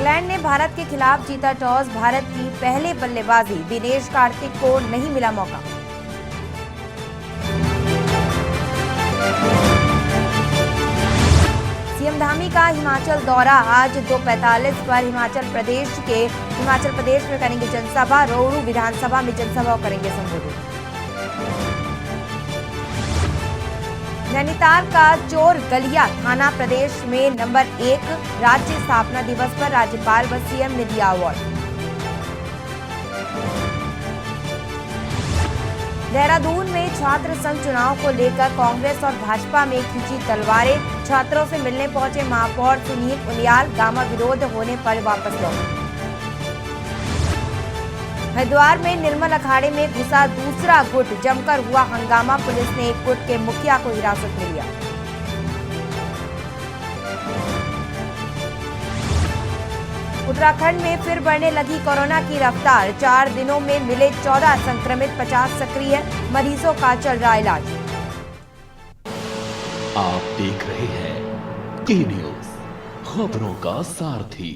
England ने भारत के खिलाफ जीता टॉस। भारत की पहले बल्लेबाजी, दिनेश कार्तिक को नहीं मिला मौका। सीएम धामी का हिमाचल दौरा। आज 2:45 पर हिमाचल प्रदेश में करेंगे जनसभा। रोहडू विधानसभा में जनसभा करेंगे संबोधित। नैनीताल का चोर गलिया थाना प्रदेश में नंबर 1। राज्य स्थापना दिवस पर राज्यपाल व सीएम ने दिया अवार्ड। देहरादून में छात्र संघ चुनाव को लेकर कांग्रेस और भाजपा में खींची तलवारें। छात्रों से मिलने पहुंचे महापौर सुनील उनियाल। गामा विरोध होने पर वापस लौटे। हरिद्वार में निर्मल अखाड़े में घुसा दूसरा गुट। जमकर हुआ हंगामा। पुलिस ने एक गुट के मुखिया को हिरासत में लिया। उत्तराखंड में फिर बढ़ने लगी कोरोना की रफ्तार। 4 दिनों में मिले 14 संक्रमित, 50 सक्रिय मरीजों का चल रहा इलाज। आप देख रहे हैं के न्यूज, खबरों का सारथी।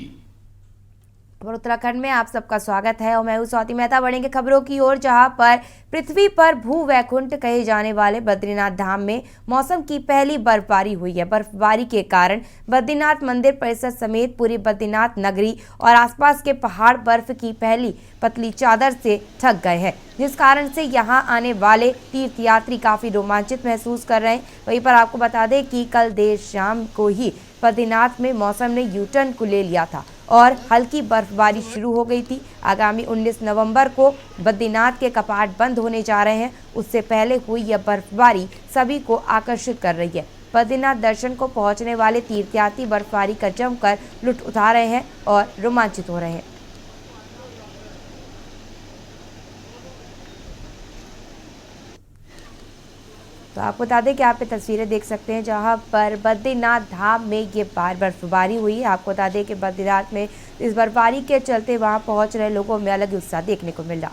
उत्तराखंड में आप सबका स्वागत है और मैं हूं स्वाति मेहता। बढ़ेंगे खबरों की ओर, जहां पर पृथ्वी पर भू वैकुंठ कहे जाने वाले बद्रीनाथ धाम में मौसम की पहली बर्फबारी हुई है। बर्फबारी के कारण बद्रीनाथ मंदिर परिसर समेत पूरी बद्रीनाथ नगरी और आसपास के पहाड़ बर्फ की पहली पतली चादर से ढक गए हैं, जिस कारण से यहां आने वाले तीर्थयात्री काफी रोमांचित महसूस कर रहे हैं। वहीं पर आपको बता दें कि कल देर शाम को ही बद्रीनाथ में मौसम ने यू टर्न को ले लिया था और हल्की बर्फबारी शुरू हो गई थी। आगामी 19 नवंबर को बद्रीनाथ के कपाट बंद होने जा रहे हैं। उससे पहले हुई यह बर्फबारी सभी को आकर्षित कर रही है। बद्रीनाथ दर्शन को पहुंचने वाले तीर्थयात्री बर्फबारी का जमकर लुत्फ उठा रहे हैं और रोमांचित हो रहे हैं। तो आपको बता दें कि आप ये तस्वीरें देख सकते हैं जहां पर बद्रीनाथ धाम में ये बर्फबारी हुई है। आपको बता दें कि बद्रीनाथ में इस बर्फबारी के चलते वहां पहुंच रहे लोगों में अलग उत्साह देखने को मिल रहा।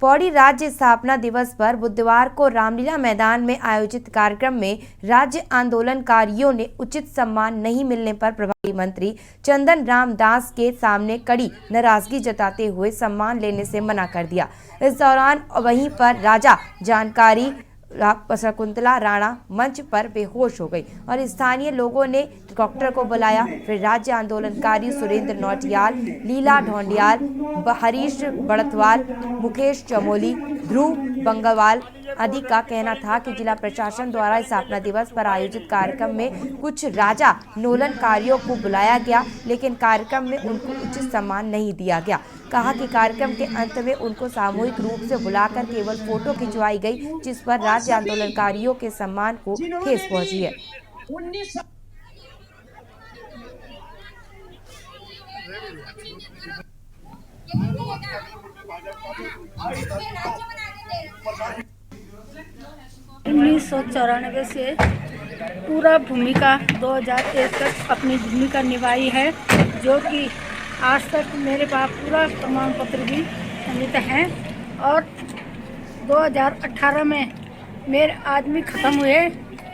पौड़ी राज्य स्थापना दिवस पर बुधवार को रामलीला मैदान में आयोजित कार्यक्रम में राज्य आंदोलनकारियों ने उचित सम्मान नहीं मिलने पर प्रभारी मंत्री चंदन राम दास के सामने कड़ी नाराजगी जताते हुए सम्मान लेने से मना कर दिया। इस दौरान वहीं पर राजा जानकारी शकुंतला राणा मंच पर बेहोश हो गई और स्थानीय लोगों ने डॉक्टर को बुलाया। फिर राज्य आंदोलनकारी सुरेंद्र नौटियाल, लीला ढोंडियाल, हरीश बड़तवाल, मुकेश चमोली, ध्रुव बंगवाल आदि का कहना था कि जिला प्रशासन द्वारा स्थापना दिवस पर आयोजित कार्यक्रम में कुछ राजा आंदोलनकारियों को बुलाया गया, लेकिन कार्यक्रम में उनको उचित सम्मान नहीं दिया गया। कहा कि कार्यक्रम के अंत में उनको सामूहिक रूप से बुलाकर केवल फोटो खिंचवाई गई, जिस पर राज्य आंदोलनकारियों के सम्मान को ठेस पहुंची है। उन्नीस 1994 से पूरा भूमिका 2001 तक अपनी भूमिका निभाई है, जो कि आज तक मेरे पास पूरा प्रमाण पत्र भी समित हैं। और 2018 में मेरे आदमी ख़त्म हुए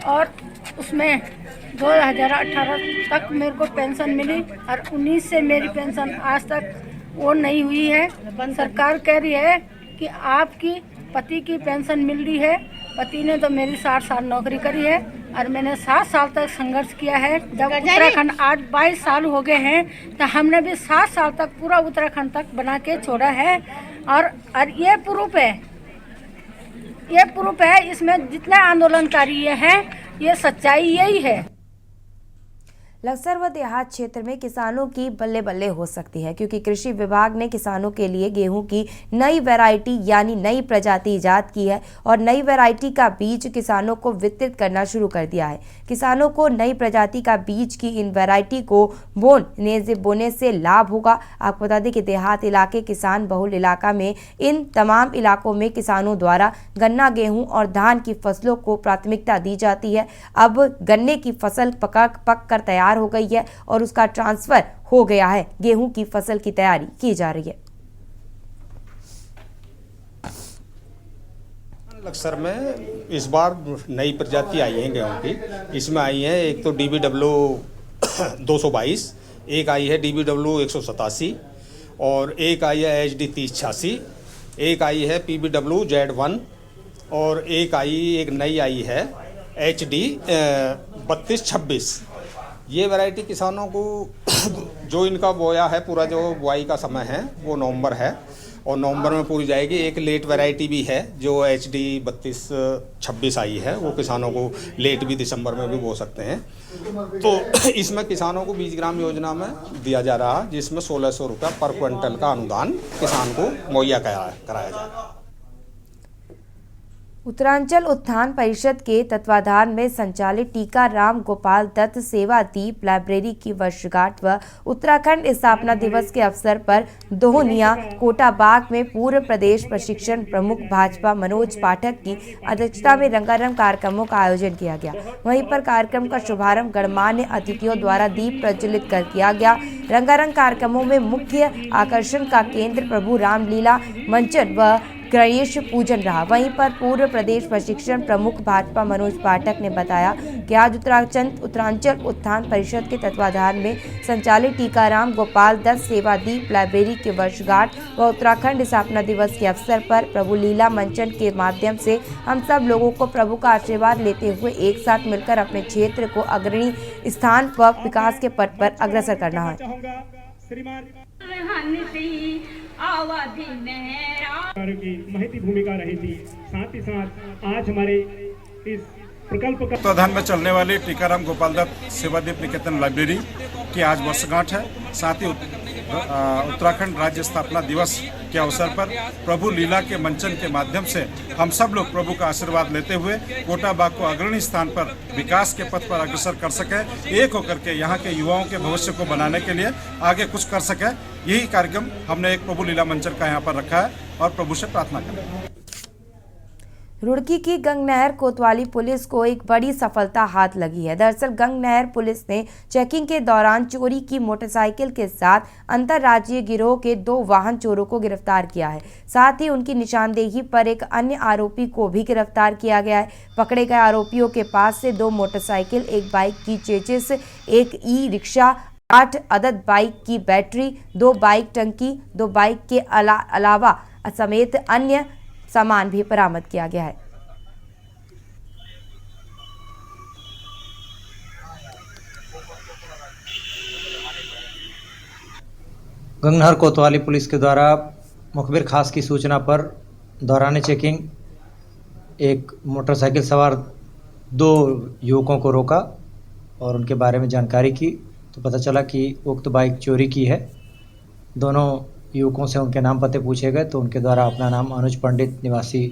और उसमें 2018 तक मेरे को पेंशन मिली और 19 से मेरी पेंशन आज तक वो नहीं हुई है। सरकार कह रही है कि आपकी पति की पेंशन मिल रही है। पति ने तो मेरी 60 साल नौकरी करी है और मैंने 7 साल तक संघर्ष किया है। जब उत्तराखंड आज 22 साल हो गए हैं तो हमने भी 7 साल तक पूरा उत्तराखंड तक बना के छोड़ा है। और ये प्रूफ है, इसमें जितने आंदोलनकारी ये हैं, ये सच्चाई यही है। लक्सर व देहात क्षेत्र में किसानों की बल्ले बल्ले हो सकती है, क्योंकि कृषि विभाग ने किसानों के लिए गेहूं की नई वैरायटी यानी नई प्रजाति इजाद की है और नई वैरायटी का बीज किसानों को वितरित करना शुरू कर दिया है। किसानों को नई प्रजाति का बीज की इन वैरायटी को बोने से लाभ होगा। आपको बता दें कि देहात इलाके किसान बहुल इलाका में इन तमाम इलाकों में किसानों द्वारा गन्ना, गेहूँ और धान की फसलों को प्राथमिकता दी जाती है। अब गन्ने की फसल पक कर तैयार हो गई है और उसका ट्रांसफर हो गया है। गेहूं की फसल की तैयारी की जा रही है। लक्सर में इस बार नई प्रजाति आई है गेहूं की। इसमें आई है एक तो DBW 222, एक आई है DBW 187 और एक आई है HD 3086, एक आई है PBW Z1 और एक नई आई है HD 3226। ये वैरायटी किसानों को जो इनका बोया है, पूरा जो बुआई का समय है वो नवंबर है और नवंबर में पूरी जाएगी। एक लेट वैरायटी भी है जो HD 3226 आई है, वो किसानों को लेट भी दिसंबर में भी बो सकते हैं। तो इसमें किसानों को 20 ग्राम योजना में दिया जा रहा है, जिसमें 1600 रुपये पर क्विंटल का अनुदान किसान को मुहैया कराया जाएगा। उत्तरांचल उत्थान परिषद के तत्वाधान में संचालित टीकाराम गोपाल दत्त सेवा दीप लाइब्रेरी की वर्षगांठ व उत्तराखंड स्थापना दिवस के अवसर पर दोहनिया कोटाबाग में पूर्व प्रदेश प्रशिक्षण प्रमुख भाजपा मनोज पाठक की अध्यक्षता में रंगारंग कार्यक्रमों का आयोजन किया गया। वहीं पर कार्यक्रम का शुभारंभ गणमान्य अतिथियों द्वारा दीप प्रज्वलित कर किया गया। रंगारंग कार्यक्रमों में मुख्य आकर्षण का केंद्र प्रभु रामलीला मंचन व गणेश पूजन रहा। वहीं पर पूर्व प्रदेश प्रशिक्षण प्रमुख भाजपा मनोज पाठक ने बताया कि आज उत्तरांचल उत्थान परिषद के तत्वाधान में संचालित टीकाराम गोपाल दत्त सेवा दीप लाइब्रेरी के वर्षगांठ व उत्तराखंड स्थापना दिवस के अवसर पर प्रभु लीला मंचन के माध्यम से हम सब लोगों को प्रभु का आशीर्वाद लेते हुए एक साथ मिलकर अपने क्षेत्र को अग्रणी स्थान व विकास के पथ पर अग्रसर करना है। की महती भूमिका रही थी। साथ ही साथ आज हमारे इस प्रकल्प का तत्वाधान में चलने वाली टीकाराम गोपाल दत्त सेवादीप निकेतन लाइब्रेरी की आज वर्षगांठ है। साथ ही उत्तराखंड राज्य स्थापना दिवस के अवसर पर प्रभु लीला के मंचन के माध्यम से हम सब लोग प्रभु का आशीर्वाद लेते हुए कोटाबाग को अग्रणी स्थान पर विकास के पथ पर अग्रसर कर सके, एक होकर के यहाँ के युवाओं के भविष्य को बनाने के लिए आगे कुछ कर सके। यही कार्यक्रम हमने एक प्रभु लीला मंचन का यहाँ पर रखा है और प्रभु से प्रार्थना करें। रुड़की की गंगनहर कोतवाली पुलिस को एक बड़ी सफलता हाथ लगी है। दरअसल गंगनहर पुलिस ने चेकिंग के दौरान चोरी की मोटरसाइकिल के साथ अंतर्राज्यीय गिरोह के 2 वाहन चोरों को गिरफ्तार किया है। साथ ही उनकी निशानदेही पर एक अन्य आरोपी को भी गिरफ्तार किया गया है। पकड़े गए आरोपियों के पास से 2 मोटरसाइकिल, एक बाइक की चेचिस, एक ई-रिक्शा, 8 अदद बाइक की बैटरी, 2 बाइक टंकी, 2 बाइक के अलावा समेत अन्य सामान भी बरामद किया गया है। गंगनहर कोतवाली पुलिस के द्वारा मुखबिर खास की सूचना पर दौरान चेकिंग एक मोटरसाइकिल सवार 2 युवकों को रोका और उनके बारे में जानकारी की तो पता चला कि उक्त बाइक चोरी की है। दोनों युवकों से उनके नाम पते पूछे गए तो उनके द्वारा अपना नाम अनुज पंडित निवासी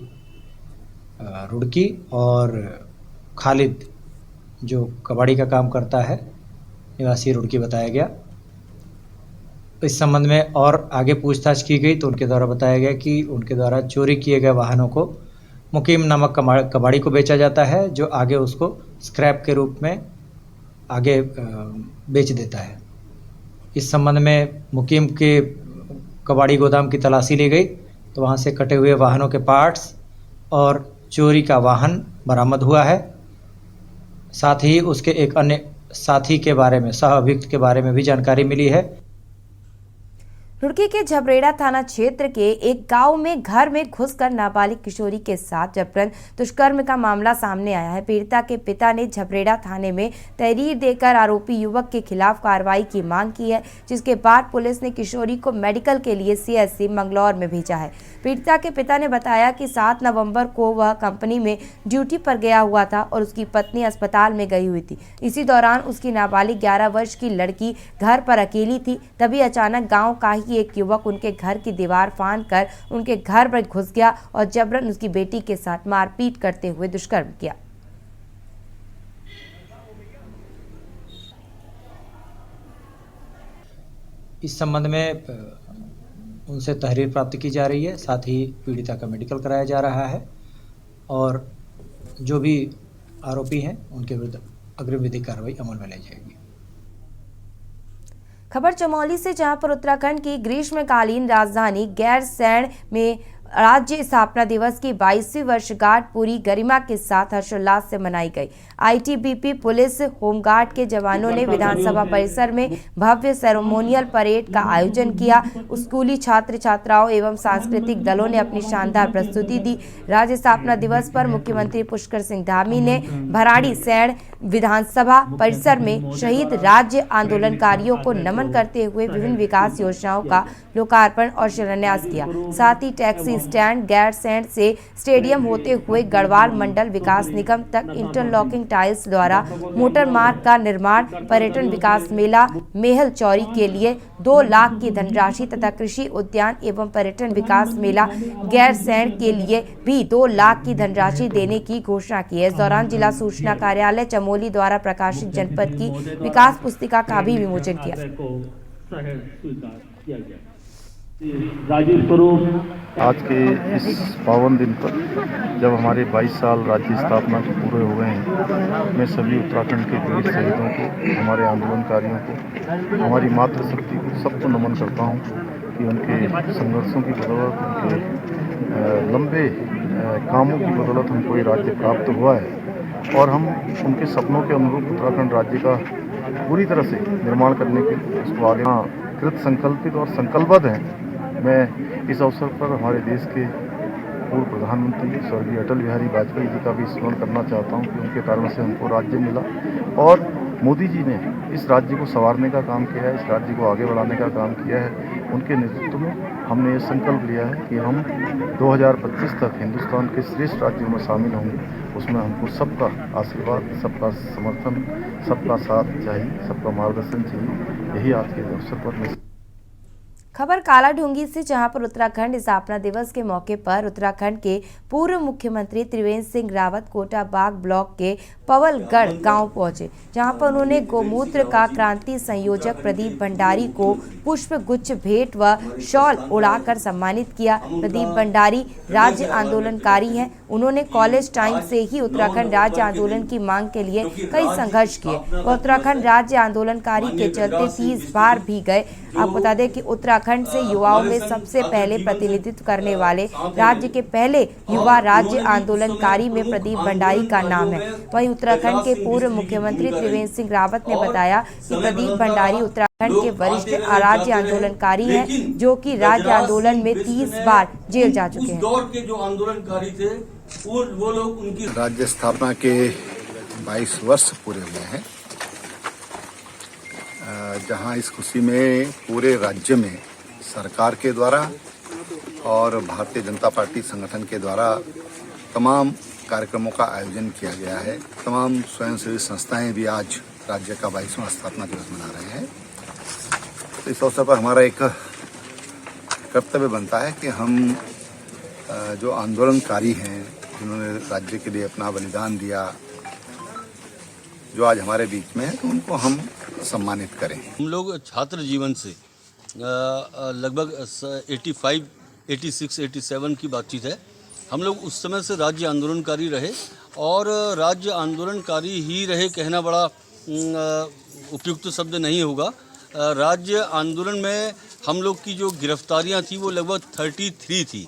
रुड़की और खालिद जो कबाड़ी का काम करता है निवासी रुड़की बताया गया। इस संबंध में और आगे पूछताछ की गई तो उनके द्वारा बताया गया कि उनके द्वारा चोरी किए गए वाहनों को मुकीम नामक कबाड़ी को बेचा जाता है, जो आगे उसको स्क्रैप के रूप में आगे बेच देता है। इस संबंध में मुकीम के कबाड़ी गोदाम की तलाशी ली गई तो वहाँ से कटे हुए वाहनों के पार्ट्स और चोरी का वाहन बरामद हुआ है। साथ ही उसके एक अन्य साथी के बारे में, सह अभियुक्त के बारे में भी जानकारी मिली है। रुड़की के झबरेड़ा थाना क्षेत्र के एक गांव में घर में घुसकर नाबालिग किशोरी के साथ जबरन दुष्कर्म का मामला सामने आया है। पीड़िता के पिता ने झबरेड़ा थाने में तहरीर देकर आरोपी युवक के खिलाफ कार्रवाई की मांग की है, जिसके बाद पुलिस ने किशोरी को मेडिकल के लिए CSC मंगलौर में भेजा है। पीड़िता के पिता ने बताया कि 7 नवंबर को वह कंपनी में ड्यूटी पर गया हुआ था और उसकी पत्नी अस्पताल में गई हुई थी। इसी दौरान उसकी नाबालिग 11 वर्ष की लड़की घर पर अकेली थी। तभी अचानक गाँव का एक युवक उनके घर की दीवार फांदकर उनके घर पर घुस गया और जबरन उसकी बेटी के साथ मारपीट करते हुए दुष्कर्म किया। इस संबंध में उनसे तहरीर प्राप्त की जा रही है, साथ ही पीड़िता का मेडिकल कराया जा रहा है और जो भी आरोपी हैं उनके विरुद्ध अग्रिम विधिक कार्रवाई अमल में लाई जाएगी। खबर चमोली से, जहां पर उत्तराखंड की ग्रीष्मकालीन राजधानी गैरसैंण में राज्य स्थापना दिवस की 22वीं वर्षगांठ पूरी गरिमा के साथ हर्षोल्लास से मनाई गई। आईटीबीपी पुलिस होमगार्ड के जवानों ने विधानसभा परिसर में भव्य सेरेमोनियल परेड का आयोजन किया। स्कूली छात्र छात्राओं एवं सांस्कृतिक दलों ने अपनी शानदार प्रस्तुति दी। राज्य स्थापना दिवस पर मुख्यमंत्री पुष्कर सिंह धामी ने भराड़ीसैंण विधानसभा परिसर में शहीद राज्य आंदोलनकारियों को नमन करते हुए विभिन्न विकास योजनाओं का लोकार्पण और शिलान्यास किया। साथ ही टैक्सी स्टैंड गैरसैंण से स्टेडियम होते हुए गढ़वाल मंडल विकास निगम तक इंटरलॉकिंग टाइल्स द्वारा मोटर मार्ग का निर्माण, पर्यटन विकास मेला मेहल चौरी के लिए 2 लाख की धनराशि तथा कृषि उद्यान एवं पर्यटन विकास मेला गैरसैंण के लिए भी 2 लाख की धनराशि देने की घोषणा की है। इस दौरान जिला सूचना कार्यालय चमोली द्वारा प्रकाशित जनपद की विकास पुस्तिका का भी विमोचन किया। आज के इस पावन दिन पर जब हमारे 22 साल राज्य स्थापना के पूरे हुए हैं, मैं सभी उत्तराखंड के वीर शहीदों को, हमारे आंदोलनकारियों को, हमारी मातृशक्ति को सबको नमन करता हूं कि उनके संघर्षों की बदौलत, उनके लंबे कामों की बदौलत हमको ये राज्य प्राप्त हुआ है और हम उनके सपनों के अनुरूप उत्तराखंड राज्य का पूरी तरह से निर्माण करने के लिए उसको आगे कृत संकल्पित और संकल्पबद्ध हैं। मैं इस अवसर पर हमारे देश के पूर्व प्रधानमंत्री स्वर्गीय अटल बिहारी वाजपेयी जी का भी स्मरण करना चाहता हूं कि उनके कारण से हमको राज्य मिला और मोदी जी ने इस राज्य को संवारने का काम किया है, इस राज्य को आगे बढ़ाने का काम किया है। उनके नेतृत्व में हमने ये संकल्प लिया है कि हम 2025 तक हिंदुस्तान के श्रेष्ठ राज्यों में शामिल होंगे। उसमें हमको सबका आशीर्वाद, सबका समर्थन, सबका साथ चाहिए, सबका मार्गदर्शन चाहिए। यही आज के अवसर पर मैं खबर कालाढूंगी से, जहां पर उत्तराखंड स्थापना दिवस के मौके पर उत्तराखंड के पूर्व मुख्यमंत्री त्रिवेंद्र सिंह रावत कोटाबाग ब्लॉक के पवलगढ़ गांव पहुंचे, जहां पर उन्होंने गोमूत्र का क्रांति संयोजक प्रदीप भंडारी को पुष्प गुच्छ भेंट व शॉल उड़ाकर सम्मानित किया। प्रदीप भंडारी राज्य आंदोलनकारी हैं। उन्होंने कॉलेज टाइम से ही उत्तराखंड राज्य आंदोलन की मांग के लिए कई संघर्ष किए। वह उत्तराखंड राज्य आंदोलनकारी के चलते 30 बार भी गए। आपको बता दें कि उत्तराखंड से युवाओं में सबसे पहले प्रतिनिधित्व करने वाले राज्य के पहले युवा राज्य आंदोलनकारी में प्रदीप भंडारी का नाम है। वहीं उत्तराखंड के पूर्व मुख्यमंत्री त्रिवेंद्र सिंह रावत ने बताया कि प्रदीप भंडारी उत्तराखंड के वरिष्ठ राज्य आंदोलनकारी हैं, जो कि राज्य आंदोलन में 30 बार जेल जा चुके हैं। दौर के जो आंदोलनकारी थे वो लोग उनकी राज्य स्थापना के 22 वर्ष पूरे हुए हैं, जहां इस खुशी में पूरे राज्य में सरकार के द्वारा और भारतीय जनता पार्टी संगठन के द्वारा तमाम कार्यक्रमों का आयोजन किया गया है। तमाम स्वयंसेवी संस्थाएं भी आज राज्य का 22वां स्थापना दिवस मना रहे हैं। तो इस अवसर पर हमारा एक कर्तव्य बनता है कि हम जो आंदोलनकारी हैं, जिन्होंने राज्य के लिए अपना बलिदान दिया, जो आज हमारे बीच में है, तो उनको हम सम्मानित करें। हम लोग छात्र जीवन से लगभग 85, 86, 87 की बातचीत है। हम लोग उस समय से राज्य आंदोलनकारी रहे और राज्य आंदोलनकारी ही रहे कहना बड़ा उपयुक्त शब्द नहीं होगा। राज्य आंदोलन में हम लोग की जो गिरफ्तारियां थी वो लगभग 33 थी।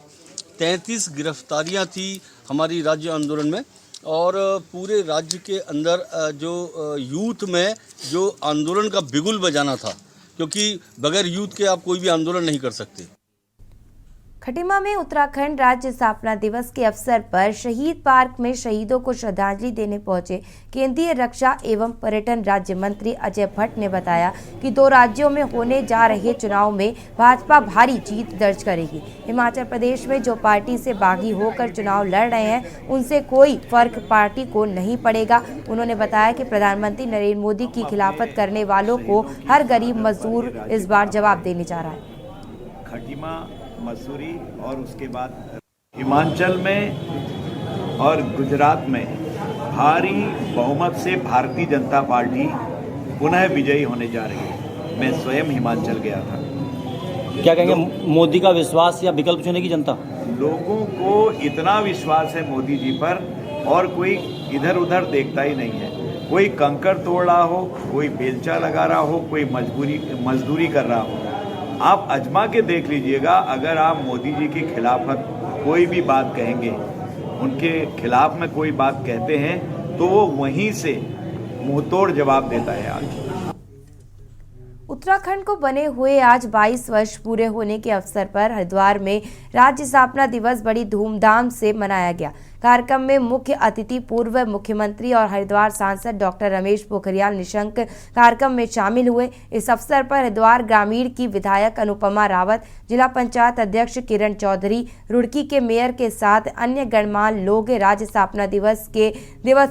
33 गिरफ्तारियां थी हमारी राज्य आंदोलन में और पूरे राज्य के अंदर जो यूथ में जो आंदोलन का बिगुल बजाना था, क्योंकि बगैर यूथ के आप कोई भी आंदोलन नहीं कर सकते। खटीमा में उत्तराखंड राज्य स्थापना दिवस के अवसर पर शहीद पार्क में शहीदों को श्रद्धांजलि देने पहुंचे केंद्रीय रक्षा एवं पर्यटन राज्य मंत्री अजय भट्ट ने बताया कि 2 राज्यों में होने जा रहे चुनाव में भाजपा भारी जीत दर्ज करेगी। हिमाचल प्रदेश में जो पार्टी से बागी होकर चुनाव लड़ रहे हैं, उनसे कोई फर्क पार्टी को नहीं पड़ेगा। उन्होंने बताया कि प्रधानमंत्री नरेंद्र मोदी की खिलाफत करने वालों को हर गरीब मजदूर इस बार जवाब देने जा रहा है। खटीमा, मसूरी और उसके बाद हिमाचल में और गुजरात में भारी बहुमत से भारतीय जनता पार्टी पुनः विजयी होने जा रही है। मैं स्वयं हिमाचल गया था। क्या कहेंगे, मोदी का विश्वास या विकल्प चुनेगी जनता? लोगों को इतना विश्वास है मोदी जी पर, और कोई इधर उधर देखता ही नहीं है। कोई कंकर तोड़ रहा हो, कोई बेलचा लगा रहा हो, कोई मजदूरी कर रहा हो, आप आजमा के देख लीजिएगा। अगर आप मोदी जी की खिलाफत कोई भी बात कहेंगे, उनके खिलाफ में कोई बात कहते हैं तो वो वहीं से मुंहतोड़ जवाब देता है। आज उत्तराखंड को बने हुए आज 22 वर्ष पूरे होने के अवसर पर हरिद्वार में राज्य स्थापना दिवस बड़ी धूमधाम से मनाया गया। कार्यक्रम में मुख्य अतिथि पूर्व मुख्यमंत्री और हरिद्वार सांसद डॉक्टर रमेश पोखरियाल निशंक कार्यक्रम में शामिल हुए। इस अवसर पर हरिद्वार ग्रामीण की विधायक अनुपमा रावत, जिला पंचायत अध्यक्ष किरण चौधरी, रुड़की के मेयर के साथ अन्य गणमान्य लोग राज्य स्थापना दिवस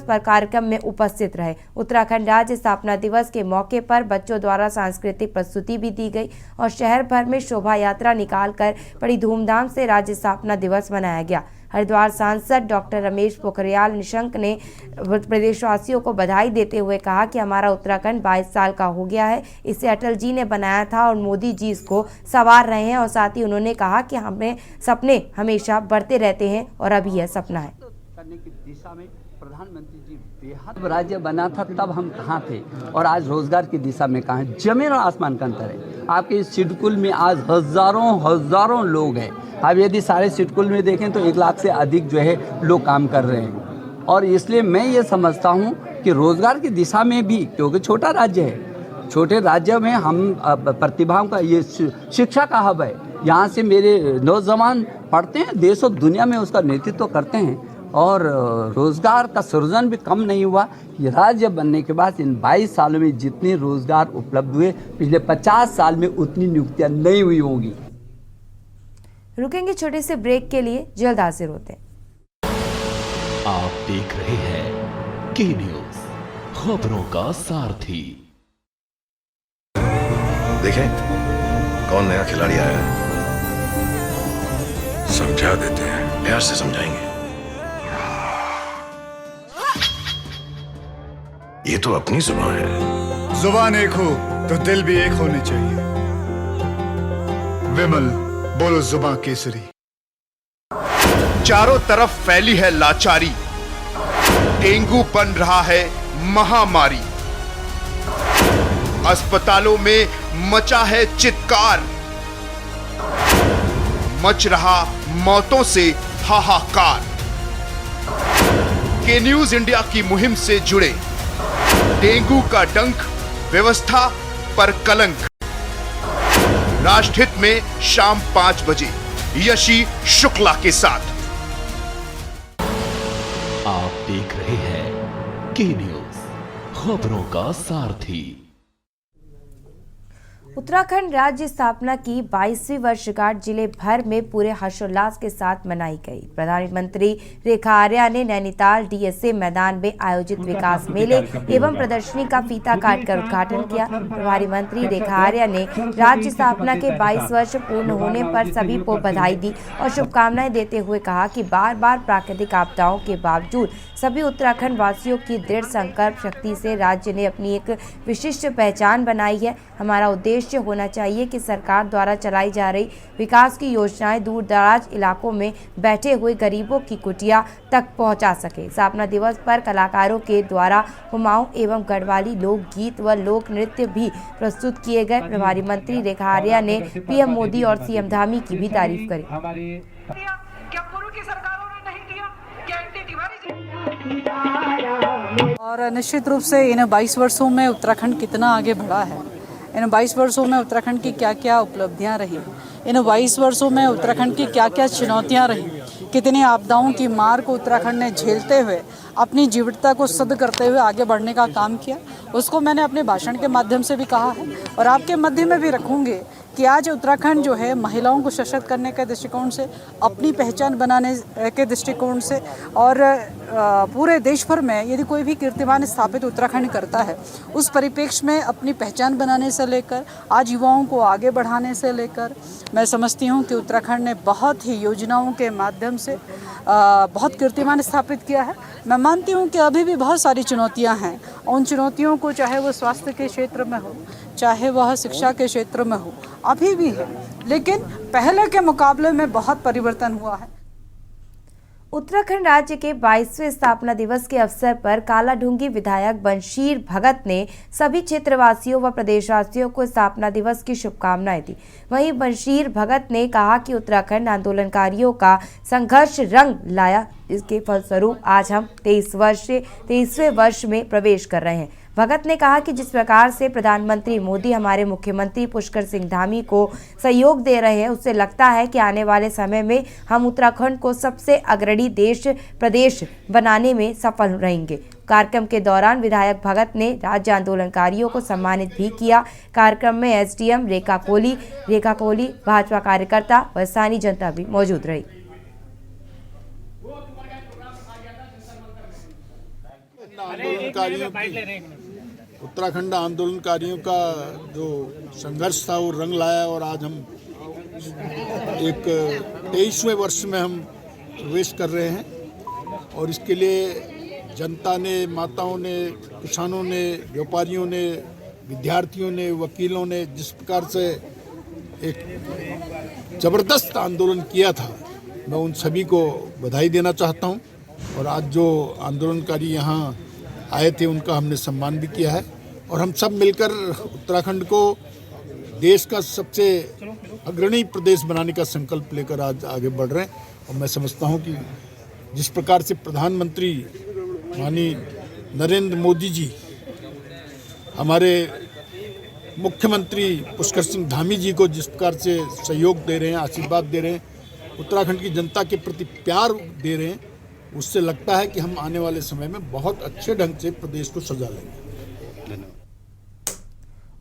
पर कार्यक्रम में उपस्थित रहे। उत्तराखंड राज्य स्थापना दिवस के मौके पर बच्चों द्वारा सांस्कृतिक प्रस्तुति भी दी गई और शहर भर में शोभा यात्रा निकालकर बड़ी धूमधाम से राज्य स्थापना दिवस मनाया गया। हरिद्वार सांसद डॉक्टर रमेश पोखरियाल निशंक ने प्रदेशवासियों को बधाई देते हुए कहा कि हमारा उत्तराखंड 22 साल का हो गया है। इसे अटल जी ने बनाया था और मोदी जी इसको संवार रहे हैं। और साथ ही उन्होंने कहा कि हमें सपने हमेशा बढ़ते रहते हैं और अभी यह सपना है। करने की दिशा में प्रधानमंत्री जी बेहद राज्य बना था, तब हम कहाँ थे और आज रोजगार की दिशा में कहाँ हैं। जमीन और आसमान का अंतर है। आपके इस सिडकुल में आज हजारों लोग हैं। अब यदि सारे सिडकुल में देखें तो 1 लाख से अधिक जो है लोग काम कर रहे हैं। और इसलिए मैं ये समझता हूँ कि रोजगार की दिशा में भी, क्योंकि छोटा राज्य है, छोटे राज्य में हम प्रतिभाओं का ये शिक्षा का हब है। यहाँ से मेरे नौजवान पढ़ते हैं, देश और दुनिया में उसका नेतृत्व करते हैं और रोजगार का सृजन भी कम नहीं हुआ। ये राज्य बनने के बाद इन 22 सालों में जितने रोजगार उपलब्ध हुए, पिछले 50 साल में उतनी नियुक्तियां नहीं हुई होंगी। रुकेंगे छोटे से ब्रेक के लिए, जल्द हाजिर होते हैं। आप देख रहे हैं के न्यूज, खबरों का सारथी। देखें कौन नया खिलाड़ी आया है, समझा देते हैं, प्यार से समझाएंगे। ये तो अपनी जुबान है। जुबान एक हो तो दिल भी एक होने चाहिए। विमल बोलो जुबान केसरी। चारों तरफ फैली है लाचारी, डेंगू बन रहा है महामारी, अस्पतालों में मचा है चित्कार, मच रहा मौतों से हाहाकार। के न्यूज इंडिया की मुहिम से जुड़े, डेंगू का डंक, व्यवस्था पर कलंक। राष्ट्रहित में शाम 5 बजे यशी शुक्ला के साथ। आप देख रहे हैं के न्यूज, खबरों का सारथी। उत्तराखंड राज्य स्थापना की 22वीं वर्षगांठ जिले भर में पूरे हर्षोल्लास के साथ मनाई गई। प्रधानमंत्री रेखा आर्या ने नैनीताल डीएसए मैदान में आयोजित विकास मेले एवं प्रदर्शनी का फीता काटकर उद्घाटन किया। प्रभारी मंत्री रेखा आर्या ने राज्य स्थापना के 22 वर्ष पूर्ण होने पर सभी को बधाई दी और शुभकामनाएं देते हुए कहा कि बार बार प्राकृतिक आपदाओं के बावजूद सभी उत्तराखंड वासियों की दृढ़ संकल्प शक्ति से राज्य ने अपनी एक विशिष्ट पहचान बनाई है। हमारा उद्देश्य होना चाहिए कि सरकार द्वारा चलाई जा रही विकास की योजनाएं दूर दराज इलाकों में बैठे हुए गरीबों की कुटिया तक पहुंचा सके। स्थापना दिवस पर कलाकारों के द्वारा कुमाऊं एवं गढ़वाली लोकगीत व लोक नृत्य भी प्रस्तुत किए गए। प्रभारी मंत्री रेखा आर्या ने पीएम मोदी और सीएम धामी की भी तारीफ करी। और निश्चित रूप से इन 22 वर्षों में उत्तराखंड कितना आगे बढ़ा है, इन 22 वर्षों में उत्तराखंड की क्या क्या उपलब्धियां रही, इन 22 वर्षों में उत्तराखंड की क्या क्या चुनौतियां रही, कितनी आपदाओं की मार को उत्तराखंड ने झेलते हुए अपनी जीवटता को सिद्ध करते हुए आगे बढ़ने का काम किया, उसको मैंने अपने भाषण के माध्यम से भी कहा है और आपके मध्य में भी रखूँगी कि आज उत्तराखंड जो है महिलाओं को सशक्त करने के दृष्टिकोण से, अपनी पहचान बनाने के दृष्टिकोण से और पूरे देश भर में यदि कोई भी कीर्तिमान स्थापित उत्तराखंड करता है, उस परिप्रेक्ष्य में अपनी पहचान बनाने से लेकर आज युवाओं को आगे बढ़ाने से लेकर मैं समझती हूँ कि उत्तराखंड ने बहुत ही योजनाओं के माध्यम से बहुत कीर्तिमान स्थापित किया है। मैं मानती हूँ कि अभी भी बहुत सारी चुनौतियाँ हैं, उन चुनौतियों को चाहे वो स्वास्थ्य के क्षेत्र में हो, चाहे वह शिक्षा के क्षेत्र में हो, अभी भी है, लेकिन पहले के मुकाबले में बहुत परिवर्तन हुआ है। उत्तराखंड राज्य के 22वें स्थापना दिवस के अवसर पर कालाढूंगी विधायक बंशीर भगत ने सभी क्षेत्रवासियों व प्रदेशवासियों को स्थापना दिवस की शुभकामनाएं दी। वहीं बंशीर भगत ने कहा कि उत्तराखंड आंदोलनकारियों का संघर्ष रंग लाया, इसके फलस्वरूप आज हम 23वें वर्ष में प्रवेश कर रहे हैं। भगत ने कहा कि जिस प्रकार से प्रधानमंत्री मोदी हमारे मुख्यमंत्री पुष्कर सिंह धामी को सहयोग दे रहे हैं, उससे लगता है कि आने वाले समय में हम उत्तराखंड को सबसे अग्रणी प्रदेश बनाने में सफल रहेंगे। कार्यक्रम के दौरान विधायक भगत ने राज्य आंदोलनकारियों को सम्मानित भी किया। कार्यक्रम में एसडीएम रेखा कोहली, भाजपा कार्यकर्ता व स्थानीय जनता भी मौजूद रही। उत्तराखंड आंदोलनकारियों का जो संघर्ष था वो रंग लाया और आज हम एक 23वें वर्ष में हम प्रवेश कर रहे हैं और इसके लिए जनता ने, माताओं ने, किसानों ने, व्यापारियों ने, विद्यार्थियों ने, वकीलों ने जिस प्रकार से एक ज़बरदस्त आंदोलन किया था, मैं उन सभी को बधाई देना चाहता हूं। और आज जो आंदोलनकारी यहाँ आए थे उनका हमने सम्मान भी किया है और हम सब मिलकर उत्तराखंड को देश का सबसे अग्रणी प्रदेश बनाने का संकल्प लेकर आज आगे बढ़ रहे हैं। और मैं समझता हूं कि जिस प्रकार से प्रधानमंत्री माननीय नरेंद्र मोदी जी हमारे मुख्यमंत्री पुष्कर सिंह धामी जी को जिस प्रकार से सहयोग दे रहे हैं, आशीर्वाद दे रहे हैं, उत्तराखंड की जनता के प्रति प्यार दे रहे हैं, उससे लगता है कि हम आने वाले समय में बहुत अच्छे ढंग से प्रदेश को सजा लेंगे।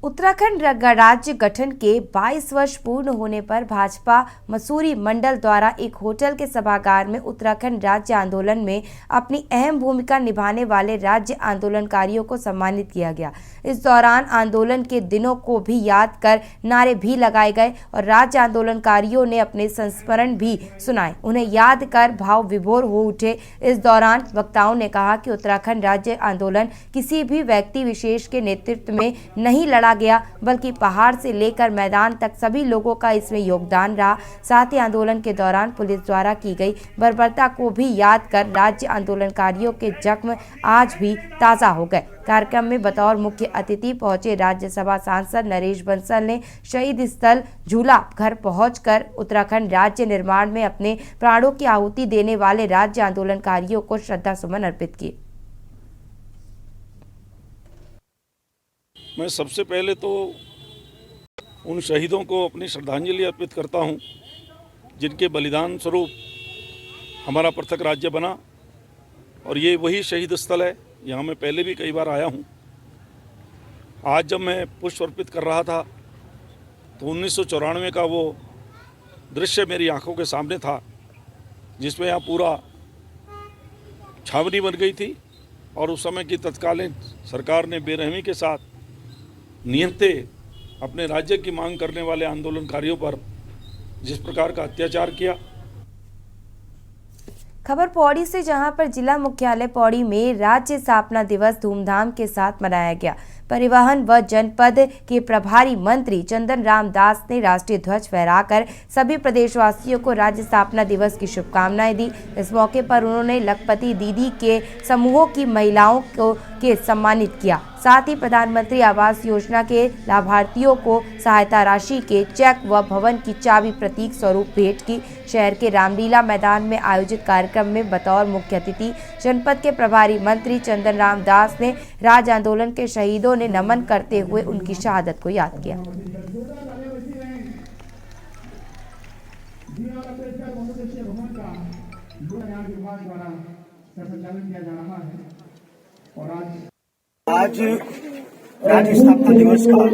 उत्तराखंड राज्य गठन के 22 वर्ष पूर्ण होने पर भाजपा मसूरी मंडल द्वारा एक होटल के सभागार में उत्तराखंड राज्य आंदोलन में अपनी अहम भूमिका निभाने वाले राज्य आंदोलनकारियों को सम्मानित किया गया। इस दौरान आंदोलन के दिनों को भी याद कर नारे भी लगाए गए और राज्य आंदोलनकारियों ने अपने संस्मरण भी सुनाए। उन्हें याद कर भाव विभोर हो उठे। इस दौरान वक्ताओं ने कहा कि उत्तराखंड राज्य आंदोलन किसी भी व्यक्ति विशेष के नेतृत्व में नहीं लड़ा गया, बल्कि पहाड़ से लेकर मैदान तक सभी लोगों का इसमें योगदान रहा। साथ ही आंदोलन के दौरान पुलिस द्वारा की गई बर्बरता को भी याद कर राज्य आंदोलनकारियों के जख्म आज भी ताज़ा हो गए। कार्यक्रम में बतौर मुख्य अतिथि पहुंचे राज्यसभा सांसद नरेश बंसल ने शहीद स्थल झूला घर पहुंचकर उत्तराखंड राज्य निर्माण में अपने प्राणों की आहुति देने वाले राज्य आंदोलनकारियों को श्रद्धा सुमन अर्पित किए। मैं सबसे पहले तो उन शहीदों को अपनी श्रद्धांजलि अर्पित करता हूं, जिनके बलिदान स्वरूप हमारा पृथक राज्य बना। और ये वही शहीद स्थल है, यहाँ मैं पहले भी कई बार आया हूँ। आज जब मैं पुष्प अर्पित कर रहा था तो 1994 का वो दृश्य मेरी आंखों के सामने था, जिसमें यहाँ पूरा छावनी बन गई थी और उस समय की तत्कालीन सरकार ने बेरहमी के साथ निहत्थे अपने राज्य की मांग करने वाले आंदोलनकारियों पर जिस प्रकार का अत्याचार किया। खबर पौड़ी से, जहां पर जिला मुख्यालय पौड़ी में राज्य स्थापना दिवस धूमधाम के साथ मनाया गया। परिवहन व जनपद के प्रभारी मंत्री चंदन राम दास ने राष्ट्रीय ध्वज फहराकर सभी प्रदेशवासियों को राज्य स्थापना दिवस की शुभकामनाएं दी। इस मौके पर उन्होंने लखपति दीदी के समूहों की महिलाओं को सम्मानित किया। साथ ही प्रधानमंत्री आवास योजना के लाभार्थियों को सहायता राशि के चेक व भवन की चाबी प्रतीक स्वरूप भेंट की। शहर के रामलीला मैदान में आयोजित कार्यक्रम में बतौर मुख्य अतिथि जनपद के प्रभारी मंत्री चंदन राम दास ने राज्य आंदोलन के शहीदों ने नमन करते हुए उनकी शहादत को याद किया। आज राज्य स्थापना दिवस का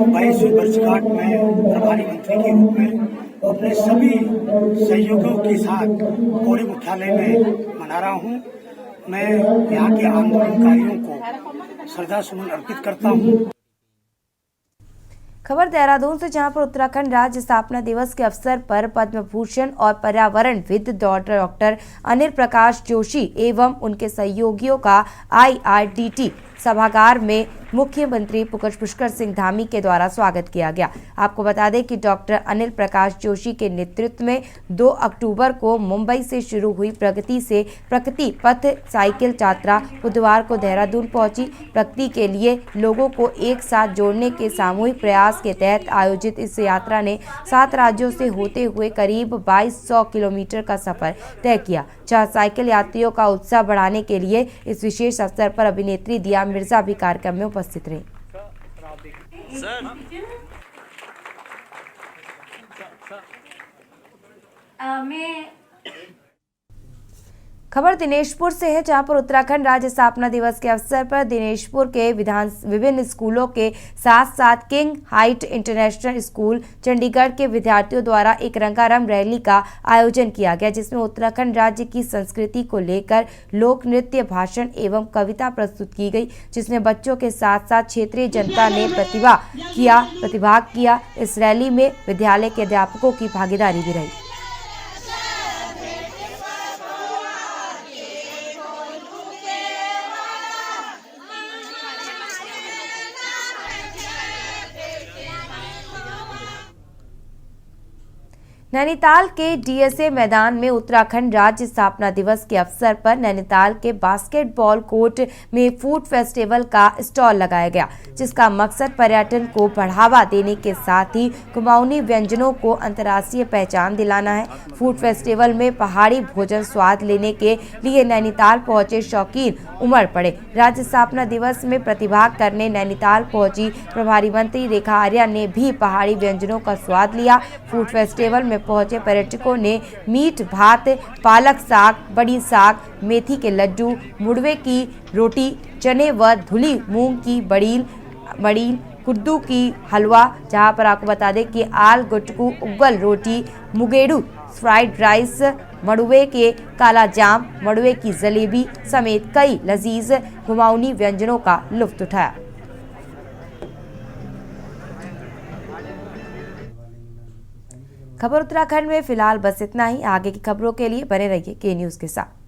22वीं वर्षगांठ में प्रभारी मंत्री के रूप में अपने सभी सहयोगियों के साथ पौड़ी मुख्यालय में मना रहा हूं। मैं यहाँ के आंदोलनकारियों को श्रद्धा सुमन अर्पित करता हूं। खबर देहरादून से, जहां पर उत्तराखंड राज्य स्थापना दिवस के अवसर पर पद्म भूषण और पर्यावरणविद डॉक्टर अनिल प्रकाश जोशी एवं उनके सहयोगियों का IRDT सभागार में मुख्यमंत्री पुष्कर सिंह धामी के द्वारा स्वागत किया गया। आपको बता दें कि डॉक्टर अनिल प्रकाश जोशी के नेतृत्व में 2 अक्टूबर को मुंबई से शुरू हुई प्रगति पथ साइकिल यात्रा बुधवार को देहरादून पहुंची। प्रगति के लिए लोगों को एक साथ जोड़ने के सामूहिक प्रयास के तहत आयोजित इस यात्रा ने 7 राज्यों से होते हुए करीब 2200 किलोमीटर का सफर तय किया। जहां साइकिल यात्रियों का उत्साह बढ़ाने के लिए इस विशेष अवसर पर अभिनेत्री दिया मिर्जा भी कार्यक्रम में उपस्थित रही। खबर दिनेशपुर से है, जहां पर उत्तराखंड राज्य स्थापना दिवस के अवसर पर दिनेशपुर के विभिन्न स्कूलों के साथ साथ king height international school Chandigarh के विद्यार्थियों द्वारा एक रंगारंग रैली का आयोजन किया गया, जिसमें उत्तराखंड राज्य की संस्कृति को लेकर लोक नृत्य, भाषण एवं कविता प्रस्तुत की गई, जिसमें बच्चों के साथ साथ क्षेत्रीय जनता ने प्रतिभाग किया। इस रैली में विद्यालय के अध्यापकों की भागीदारी भी रही। नैनीताल के डीएसए मैदान में उत्तराखंड राज्य स्थापना दिवस के अवसर पर नैनीताल के बास्केटबॉल कोर्ट में फूड फेस्टिवल का स्टॉल लगाया गया, जिसका मकसद पर्यटन को बढ़ावा देने के साथ ही कुमाऊनी व्यंजनों को अंतर्राष्ट्रीय पहचान दिलाना है। फूड फेस्टिवल में पहाड़ी भोजन स्वाद लेने के लिए नैनीताल पहुंचे शौकीन उमड़ पड़े। राज्य स्थापना दिवस में प्रतिभाग करने नैनीताल पहुंची प्रभारी मंत्री रेखा आर्या ने भी पहाड़ी व्यंजनों का स्वाद लिया। फूड फेस्टिवल में पहुंचे पर्यटकों ने मीट भात, पालक साग, बड़ी साग, मेथी के लड्डू, मुड़वे की रोटी, चने व धुली मूंग की बड़ील, कुद्दू की हलवा, जहां पर आपको बता दें कि आल गुटकू, उगल रोटी, मुगेड़ू फ्राइड राइस, मड़ुए के काला जाम, मड़ुए की जलेबी समेत कई लजीज कुमाऊनी व्यंजनों का लुत्फ उठाया। खबर उत्तराखंड में फिलहाल बस इतना ही। आगे की खबरों के लिए बने रहिए के न्यूज़ के साथ।